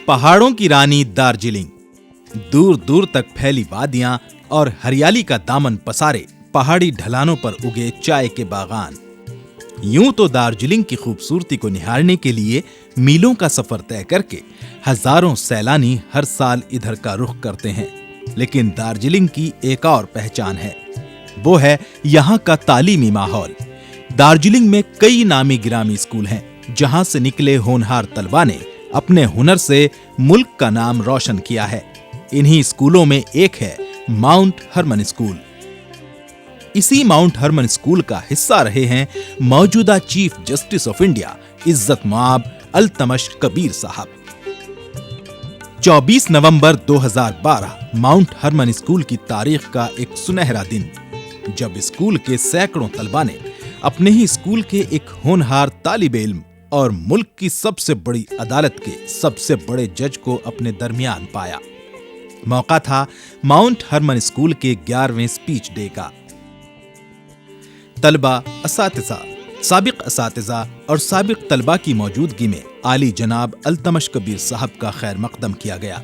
पहाड़ों की रानी दार्जिलिंग, दूर दूर तक फैली वादियां और हरियाली का दामन पसारे पहाड़ी ढलानों पर उगे चाय के बागान। यूं तो दार्जिलिंग की खूबसूरती को निहारने के लिए मीलों का सफर तय करके हजारों सैलानी हर साल इधर का रुख करते हैं, लेकिन दार्जिलिंग की एक और पहचान है, वो है यहाँ का तालीमी माहौल। दार्जिलिंग में कई नामी गिरामी स्कूल हैं, जहां से निकले होनहार तलबा ने अपने हुनर से मुल्क का नाम रोशन किया है। इन्हीं स्कूलों में एक है माउंट हरमन स्कूल। इसी माउंट हरमन स्कूल का हिस्सा रहे हैं मौजूदा चीफ जस्टिस ऑफ इंडिया इज्जत मआब अल्तमश कबीर साहब। 24 नवंबर 2012 माउंट हरमन स्कूल की तारीख का एक सुनहरा दिन, जब स्कूल के सैकड़ों तलबा ने अपने ही स्कूल के एक होनहार तालिब इल्म और मुल्क की सबसे बड़ी अदालत के सबसे बड़े जज को अपने दरमियान पाया। मौका था माउंट हरमन स्कूल के 11वें स्पीच डे का। तलबा, असातिज़ा, साबिक असातिज़ा और साबिक तलबा की मौजूदगी में आली जनाब अल्तमश कबीर साहब का खैर मकदम किया गया।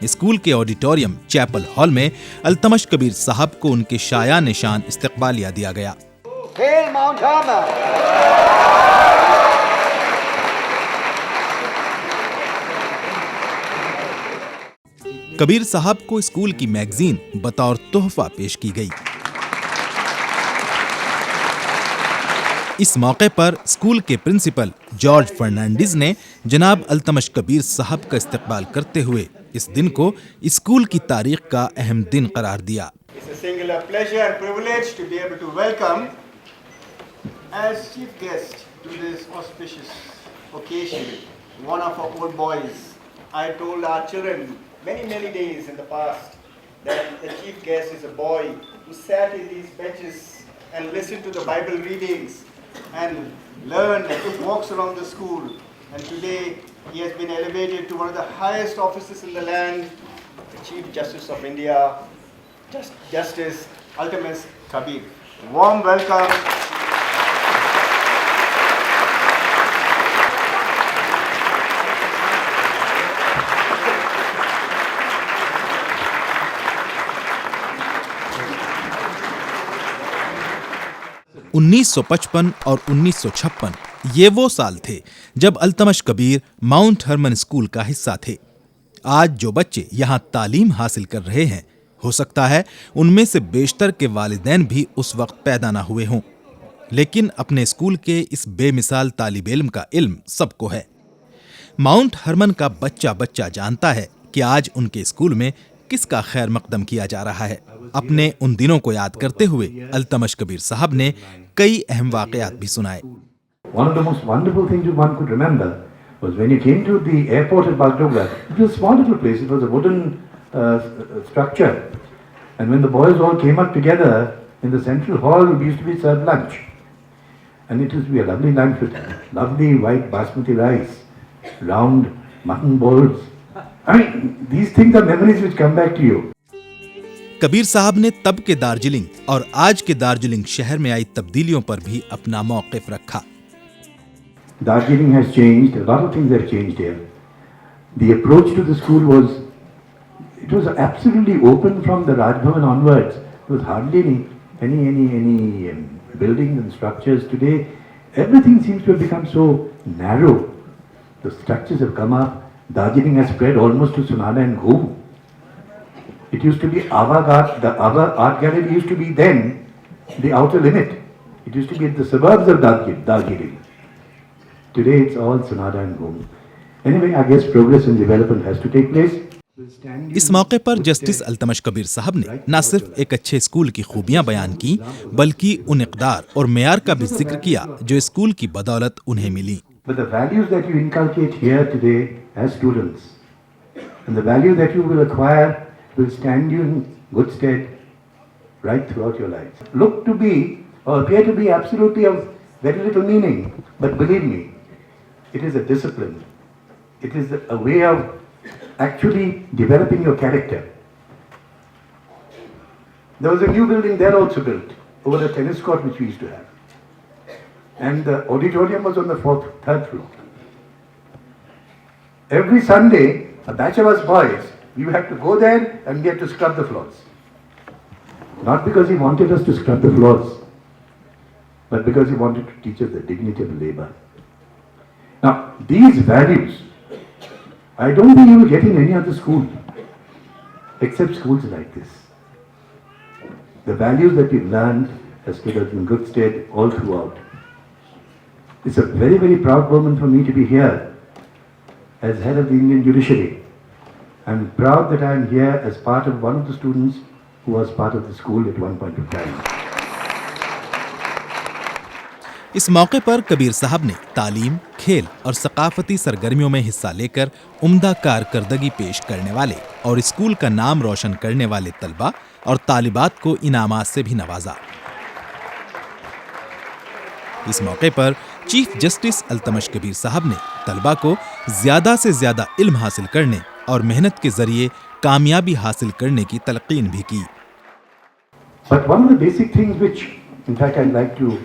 स्कूल के ऑडिटोरियम चैपल हॉल में अल्तमश कबीर साहब को उनके शायान निशान इस्तकबालिया दिया गया। Hail Mount Hermon! कबीर साहब को स्कूल की मैगजीन बतौर तोहफा पेश की गई। इस मौके पर स्कूल के प्रिंसिपल जॉर्ज फर्नांडिस ने जनाब अल्तमश कबीर साहब का इस्तकबाल करते हुए इस दिन को स्कूल की तारीख का अहम दिन करार दिया। It's a singular pleasure and privilege to be able to welcome as chief guest to this auspicious occasion one of our old boys. I told our children many days in the past that the chief guest is a boy who sat in these benches and listened to the Bible readings and learned and took walks around the school. And today he has been elevated to one of the highest offices in the land, the Chief Justice of India, Justice Altamas Kabir. Warm welcome. 1955 और 1956 ये वो साल थे जब Altamash Kabir mount Hermon school का हिस्सा थे। आज जो बच्चे यहाँ तालीम हासिल कर रहे हैं, हो सकता है उनमें से बेशतर के वालिदैन भी उस वक्त पैदा ना हुए हों, लेकिन अपने स्कूल के इस बेमिसाल तालिब इल्म का इल्म सबको है। माउंट हरमन का बच्चा बच्चा जानता है कि आज उनके स्कूल में किसका खैर मकदम किया जा रहा है। अपने उन दिनों को याद करते हुए अल्तमश कबीर साहब ने कई अहम वाकयात भी सुनाए। One of the most wonderful things that one could remember was when you came to the airport at Bagdogra. It was a small little place. It was a wooden structure. And when the boys all came up together in the central hall, we used to be served lunch. And it used to be a lovely lunch with lovely white basmati rice, round mutton balls. I mean, these things are memories which come back to you. Kabir साहब ने तब के दार्जिलिंग और आज के दार्जिलिंग शहर में आई तब्दीलियों पर भी अपना मौक़िफ़ रखा। Darjeeling has changed. A lot of things have changed here. The approach to the school was absolutely open from the Raj Bhavan onwards. There was hardly any buildings and structures. Today, everything seems to have become so narrow. The structures have come up. Darjeeling has spread almost to Sunada and Ghum. It used to be the Ava Art Gallery used to be then the outer limit. It used to be at the suburbs of Darjeeling. Today it's all Sunada and Ghum. Anyway, I guess progress and development has to take place. इस मौके पर justice Altamash Kabir साहब ने न सिर्फ एक अच्छे school की खूबियां बयान की, बल्कि उन इक़दार और मेयार का भी जिक्र किया जो स्कूल की बदौलत उन्हें मिली। But the values that you inculcate here today as students, and the value that you will acquire will stand you in good stead right throughout your life. Look to be or appear to be absolutely of very little meaning, but believe me, it is a discipline. It is a way of actually developing your character. There was a new building there also built over the tennis court which we used to have. and the auditorium was on the third floor. Every Sunday, a batch of us boys, we had to go there and we had to scrub the floors. Not because he wanted us to scrub the floors, but because he wanted to teach us the dignity of labor. Now, these values, I don't think you will get in any other school, except schools like this. The values that we've learned has stood us in good stead all throughout. It's a very, very proud moment for me to be here as head of the Indian judiciary. I'm proud that I'm here as part of one of the students who was part of the school at one point of time. इस मौके पर कबीर साहब ने तालीम, खेल और सकाफती सरगर्मियों में हिस्सा लेकर उम्दा कारकर्दगी पेश करने वाले और स्कूल का नाम रोशन करने वाले तलबा और तालिबात को इनामात से भी नवाजा। इस मौके पर चीफ जस्टिस अल्तमश कबीर साहब ने तलबा को ज्यादा से ज्यादा इल्म हासिल करने और मेहनत के जरिए कामयाबी हासिल करने की तलकीन भी की। But one of the basic things which, in fact, I'd like to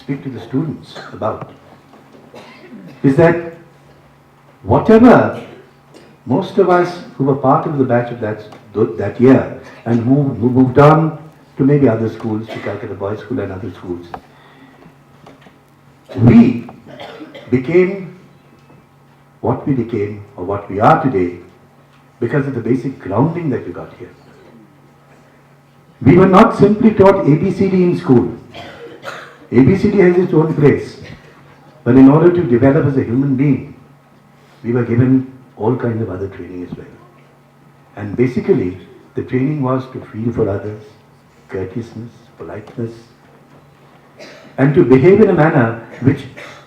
speak to the students about is that whatever most of us who were part of the batch of that year and who moved on to maybe other schools, to Calcutta Boys School and other schools, we became what we became or what we are today because of the basic grounding that we got here. We were not simply taught ABCD in school. ABCD has its own place, but in order to develop as a human being, we were given all kinds of other training as well. And basically, the training was to feel for others, courteousness, politeness, and to behave in a manner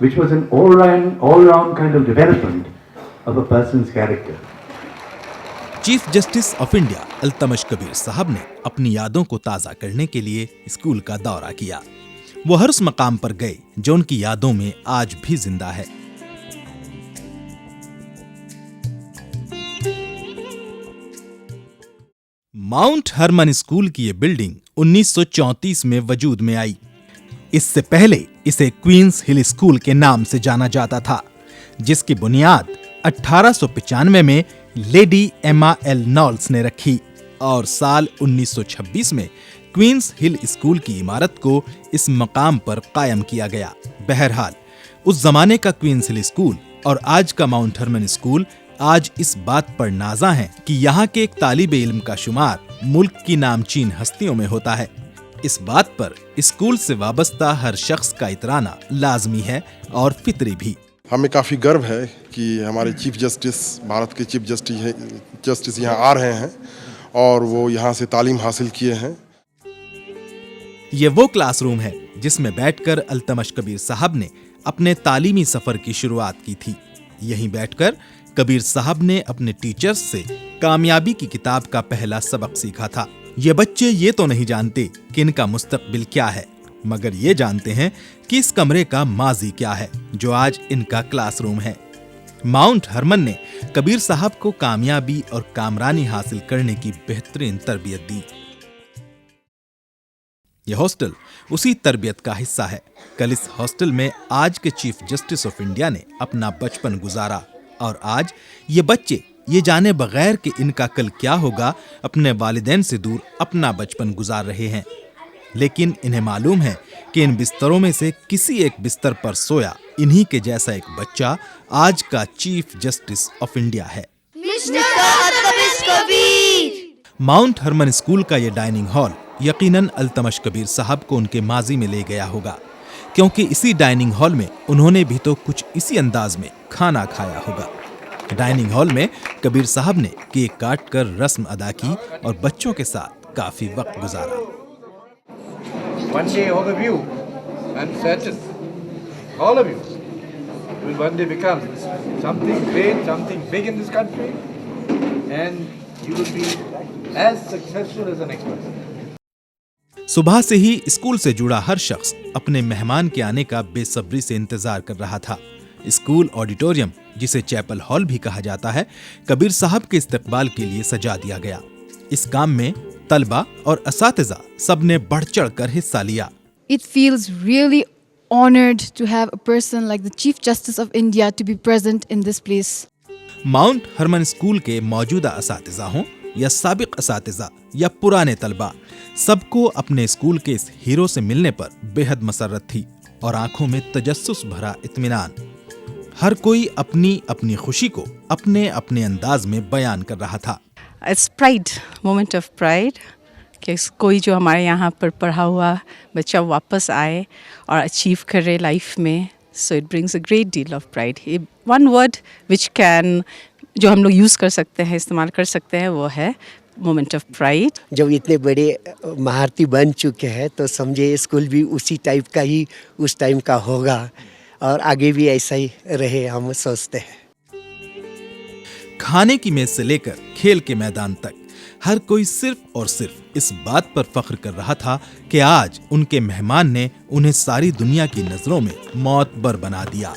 which was an all-round kind of development of a person's character. Chief justice of India Altamash Kabir साहब ने अपनी यादों को ताज़ा करने के लिए school का दौरा किया। वो हर उस मकाम पर गए जो उनकी यादों में आज भी जिंदा है। माउंट हरमन स्कूल की ये बिल्डिंग 1934 में वजूद में आई। इससे पहले इसे क्वींस हिल स्कूल के नाम से जाना जाता था, जिसकी बुनियाद 1895 में लेडी एमा एल नॉल्स ने रखी और साल 1926 में क्वींस हिल स्कूल की इमारत को इस मकाम पर कायम किया गया। बहरहाल उस जमाने का क्वींस हिल स्कूल और आज का माउंट हरमन स्कूल आज इस बात पर नाजा हैं कि यहाँ के एक तालिबे इल्म का शुमार मुल्क की नामचीन हस्तियों में होता है। इस बात पर स्कूल से वाबस्ता हर शख्स का इतराना लाजमी है और फितरी भी। हमें काफ़ी गर्व है कि हमारे चीफ जस्टिस, भारत के चीफ जस्टिस यहाँ आ रहे हैं और वो यहाँ से तालीम हासिल किए हैं। ये वो क्लासरूम है जिसमें बैठकर अल्तमश कबीर साहब ने अपने तालीमी सफर की शुरुआत की थी। यहीं बैठकर कबीर साहब ने अपने टीचर्स से कामयाबी की किताब का पहला सबक सीखा था। ये बच्चे ये तो नहीं जानते कि इनका मुस्तकबिल क्या है, मगर ये जानते हैं कि इस कमरे का माजी क्या है, जो आज इनका क्लासरूम है। माउंट हरमन ने कबीर साहब को कामयाबी और कामरानी हासिल करने की बेहतरीन तरबियत दी। यह हॉस्टल उसी तरबियत का हिस्सा है। कल इस हॉस्टल में आज के चीफ जस्टिस ऑफ इंडिया ने अपना बचपन गुजारा और आज ये बच्चे ये जाने बगैर कि इनका कल क्या होगा, अपने वालिदैन से दूर अपना बचपन गुजार रहे हैं। लेकिन इन्हें मालूम है कि इन बिस्तरों में से किसी एक बिस्तर पर सोया इन्हीं के जैसा एक बच्चा आज का चीफ जस्टिस ऑफ इंडिया है। माउंट हरमन स्कूल का ये डाइनिंग हॉल यकीनन अल्तमश कबीर साहब को उनके माजी में ले गया होगा, क्योंकि इसी डाइनिंग हॉल में उन्होंने भी तो कुछ इसी अंदाज में खाना खाया होगा। डाइनिंग हॉल में कबीर साहब ने केक काट कर रस्म अदा की और बच्चों के साथ काफी वक्त गुजारा। One day all of you, I'm certain, all of you will one day become something great, something big in this country, and you will be as successful as the next person. सुबह से ही school से जुड़ा हर शख्स अपने मेहमान के आने का बेसब्री से इंतजार कर रहा था। स्कूल ऑडिटोरियम, जिसे चैपल हॉल भी कहा जाता है, कबीर साहब के इस्तकबाल के लिए सजा दिया गया। इस काम में तलबा और असातिज़ा सबने बढ़ चढ़ कर हिस्सा लिया। It feels really honored to have a person like the Chief Justice of India to be present in this place. Mount Hermon school के मौजूदा असातिज़ा हों या साबिक असातिज़ा या पुराने तलबा, सबको अपने स्कूल के इस हीरो से मिलने पर बेहद मसर्रत थी और आंखों में तजस्सुस भरा इत्मीनान। हर कोई अपनी अपनी खुशी को अपने अपने अंदाज में बयान कर रहा था। It's pride, moment of pride कि कोई जो हमारे यहाँ पर पढ़ा हुआ बच्चा वापस आए और अचीव करे लाइफ में, so it brings a great deal of pride. One word which can, जो हम लोग यूज़ कर सकते हैं, इस्तेमाल कर सकते हैं, वो है मोमेंट ऑफ प्राइड। जब इतने बड़े महारथी बन चुके हैं तो समझे स्कूल भी उसी टाइप का ही उस टाइम का होगा और आगे भी ऐसा ही रहे, हम सोचते हैं। खाने की मेज से लेकर खेल के मैदान तक हर कोई सिर्फ और सिर्फ इस बात पर फख्र कर रहा था कि आज उनके मेहमान ने उन्हें सारी दुनिया की नजरों में मौतबर बना दिया।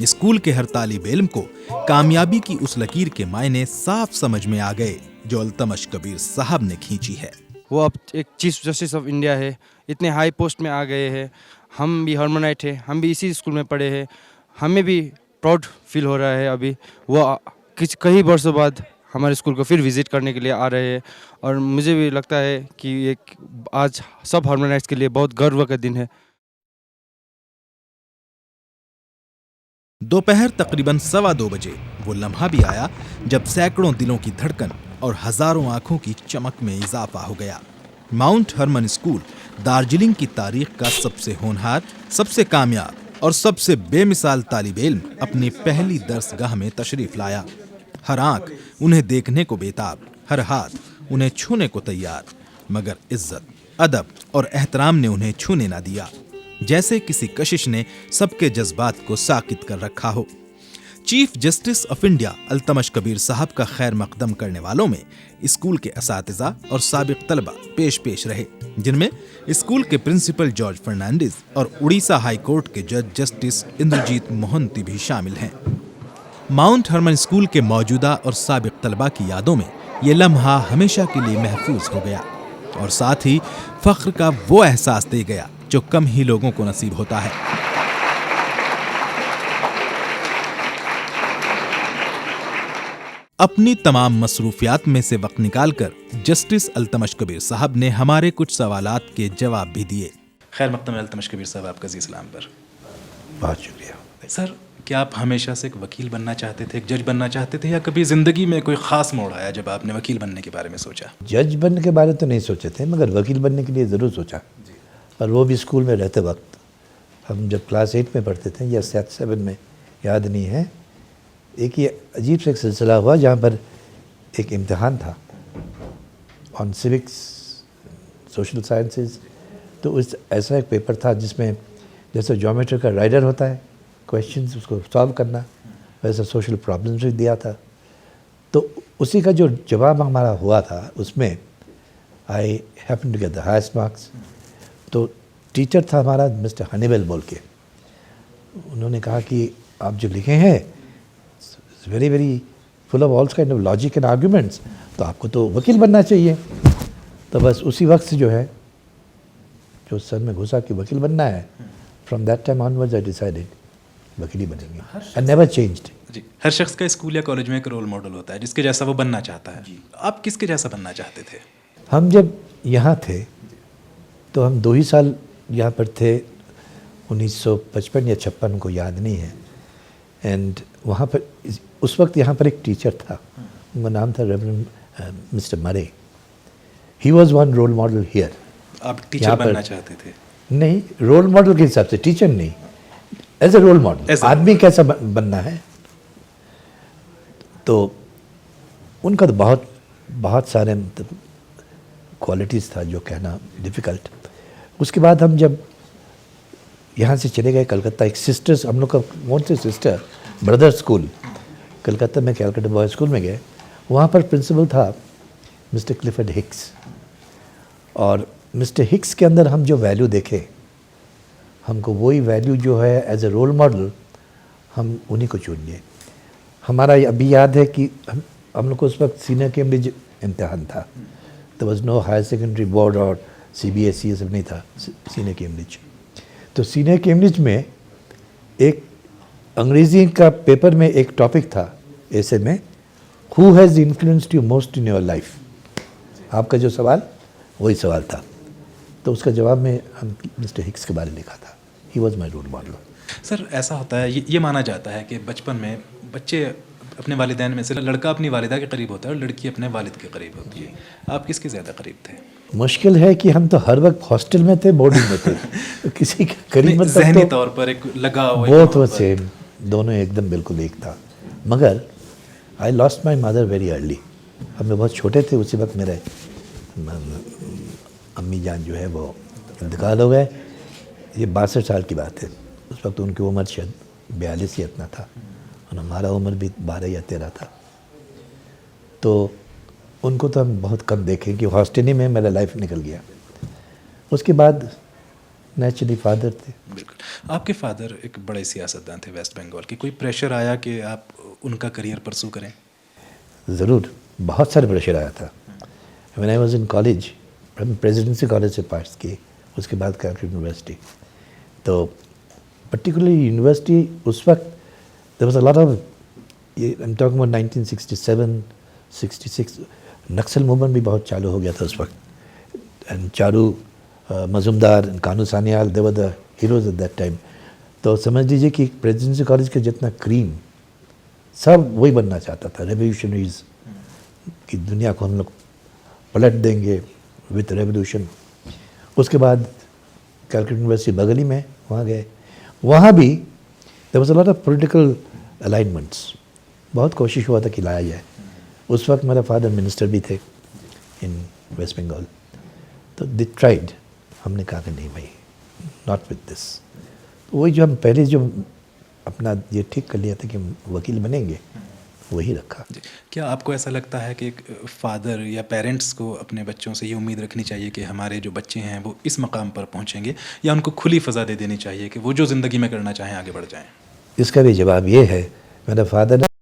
स्कूल के हर तालिब इल्म को कामयाबी की उस लकीर के मायने साफ समझ में आ गए जो अल्तमश कबीर साहब ने खींची है। वो अब एक चीफ जस्टिस ऑफ इंडिया है, इतने हाई पोस्ट में आ गए हैं। हम भी हार्मोनाइट है, हम भी इसी स्कूल में पढ़े हैं, हमें भी प्राउड फील हो रहा है। अभी वो कई वर्षों बाद हमारे स्कूल को फिर विजिट करने के लिए आ रहे हैं और मुझे भी लगता है कि एक आज सब हार्मोनाइट्स के लिए बहुत गर्व का दिन है। दोपहर तकरीबन 2:15 बजे वो लम्हा भी आया जब सैकड़ों दिलों की धड़कन और हजारों आंखों की चमक में इजाफा हो गया। माउंट हरमन स्कूल दार्जिलिंग की तारीख का सबसे होनहार, सबसे कामयाब और सबसे बेमिसाल तालिब इल्म अपनी पहली दर्सगाह में तशरीफ लाया। हर आंख उन्हें देखने को बेताब, हर हाथ उन्हें छूने को तैयार, मगर इज्जत, अदब और एहतराम ने उन्हें छूने ना दिया, जैसे किसी कशिश ने सबके जज्बात को साकित कर रखा हो। Chief justice of India Altamash Kabir साहब का खैर मकदम करने वालों में स्कूल के असातिज़ा और साबिक तलबा पेश रहे, जिनमें स्कूल के प्रिंसिपल जॉर्ज फर्नांडिस और उड़ीसा हाई कोर्ट के जज जस्टिस इंद्रजीत मोहंती भी शामिल हैं। माउंट हरमन स्कूल के मौजूदा और साबिक तलबा की यादों में ये लम्हा हमेशा के लिए महफूज हो गया और साथ ही फख्र का वो एहसास दे गया जो कम ही लोगों को नसीब होता है। अपनी तमाम मसरूफियात में से वक्त निकालकर जस्टिस अल्तमश कबीर साहब ने हमारे कुछ सवालात के जवाब भी दिए। खैर मकदम अल्तमश कबीर साहब, आपका जी सलाम पर। बहुत शुक्रिया। सर, क्या आप हमेशा से एक वकील बनना चाहते थे, एक जज बनना चाहते थे, या कभी जिंदगी में कोई खास मोड़ आया जब आपने वकील बनने के बारे में सोचा? जज बनने के बारे तो नहीं सोचे थे, मगर वकील बनने के लिए ज़रूर सोचा। और वो भी स्कूल में रहते वक्त। हम जब क्लास 8 में पढ़ते थे या 7 में, याद नहीं है, एक ये अजीब सा एक सिलसिला हुआ जहाँ पर एक इम्तिहान था ऑन सिविक्स, सोशल साइंसेस। तो उस ऐसा एक पेपर था जिसमें जैसे ज्योमेट्री का राइडर होता है, क्वेश्चंस उसको सॉल्व करना, वैसा सोशल प्रॉब्लम्स भी दिया था। तो उसी का जो जवाब हमारा हुआ था उसमें I happen to get the highest marks. तो टीचर था हमारा मिस्टर हनीवेल बोल के, उन्होंने कहा कि आप जो लिखे हैं very very full of all kind of logic and arguments, तो आपको तो वकील बनना चाहिए। तो बस उसी वक्त से जो है जो सर में घुसा कि वकील बनना है, from that time onwards I decided वकील ही बनेंगे, एंड नेवर चेंज्ड। जी, हर शख्स का स्कूल या कॉलेज में एक रोल मॉडल होता है जिसके जैसा वो बनना चाहता है। आप किसके जैसा बनना चाहते थे? हम जब यहाँ थे तो हम 2 ही साल यहाँ पर थे, 1955 या 56, उनको याद नहीं है। एंड वहाँ पर उस वक्त यहाँ पर एक टीचर था, उनका नाम था reverend mister Murray. He was one role model here. आप टीचर बनना चाहते थे? नहीं, रोल मॉडल के हिसाब से, टीचर नहीं, एज ए रोल मॉडल, आदमी कैसा बनना है। तो उनका तो बहुत सारे क्वालिटीज़ था जो कहना डिफ़िकल्ट। उसके बाद हम जब यहाँ से चले गए कलकत्ता, एक सिस्टर्स, हम लोग का कौन से सिस्टर ब्रदर स्कूल कलकत्ता में, कैलकटा बॉय स्कूल में गए। वहाँ पर प्रिंसिपल था मिस्टर क्लिफर्ड हिक्स, और मिस्टर हिक्स के अंदर हम जो वैल्यू देखे, हमको वही वैल्यू जो है एज ए रोल मॉडल हम उन्हीं को चुन लिए। हमारा अभी याद है कि हम लोग को उस वक्त सीनियर कैम्ब्रिज इम्तिहान था। There was no higher secondary board और CBSE, ये सब नहीं था, सीनियर कैम्ब्रिज। तो सीनियर कैम्ब्रिज में एक अंग्रेजी का पेपर में एक टॉपिक था ऐसे में, who has influenced you most in your life. आपका जो सवाल वही सवाल था, तो उसका जवाब में हम मिस्टर हिक्स के बारे में लिखा था। He was my role model. Sir ऐसा होता है, ये माना जाता है कि बचपन में बच्चे अपने वालिदैन में से लड़का अपनी वालिदा के करीब होता है और लड़की अपने वालिद के करीब होती है। आप किसके ज़्यादा करीब थे? मुश्किल है कि हम तो हर वक्त हॉस्टल में थे, बोर्डिंग में थे, तो किसी के करीब मतलब ज़हनी तो तौर पर एक लगाव, वो तो सेम, दोनों एकदम बिल्कुल एक था। मगर I lost my mother very early. हम लोग बहुत छोटे थे, उसी वक्त मेरे अम्मी जान जो है वो इंतकाल हो गए। ये 62 साल की बात है। उस वक्त उनकी उम्र शायद 42 या इतना था और हमारा उम्र भी 12 या 13 था। तो उनको तो हम बहुत कम देखे कि हॉस्टल ही में मेरा लाइफ निकल गया। उसके बाद नेचुरली फादर थे। बिल्कुल। आपके फादर एक बड़े सियासतदान थे वेस्ट बंगाल के। कोई प्रेशर आया कि आप उनका करियर परसू करें? ज़रूर, बहुत सारे प्रेशर आया था। When I was in college, हम प्रेसिडेंसी कॉलेज से पास किए, उसके बाद कैलकट यूनिवर्सिटी। तो पर्टिकुलरली यूनिवर्सिटी उस वक्त there was a lot of, I am talking about 1967 66, Naxal movement भी बहुत चालू हो गया था उस वक्त। And Charu Majumdar, Kanu Sanyal, they were the heroes at that time. तो समझ लीजिए कि प्रेसिडेंसी कॉलेज का जितना क्रीम, सब वही बनना चाहता था, रेवोल्यूशनरीज की दुनिया को हम लोग पलट देंगे विथ रेवोल्यूशन। उसके बाद कैलकट यूनिवर्सिटी बगल ही में, वहाँ गए। वहाँ भी there was a lot of political alignments. बहुत कोशिश हुआ था कि लाया जाए। उस वक्त मेरा फादर मिनिस्टर भी थे इन वेस्ट बंगाल। तो दे ट्राइड, हमने कहा कि नहीं भाई, नॉट विद दिस। तो वही जो हम पहले जो अपना ये ठीक कर लिया था कि हम वकील बनेंगे, वही रखा। क्या आपको ऐसा लगता है कि एक फादर या पेरेंट्स को अपने बच्चों से ये उम्मीद रखनी चाहिए कि हमारे जो बच्चे हैं वो इस मकाम पर पहुंचेंगे, या उनको खुली फ़ज़ा दे देनी चाहिए कि वो जो ज़िंदगी में करना चाहें आगे बढ़ जाएं? इसका भी जवाब ये है, मेरा फादर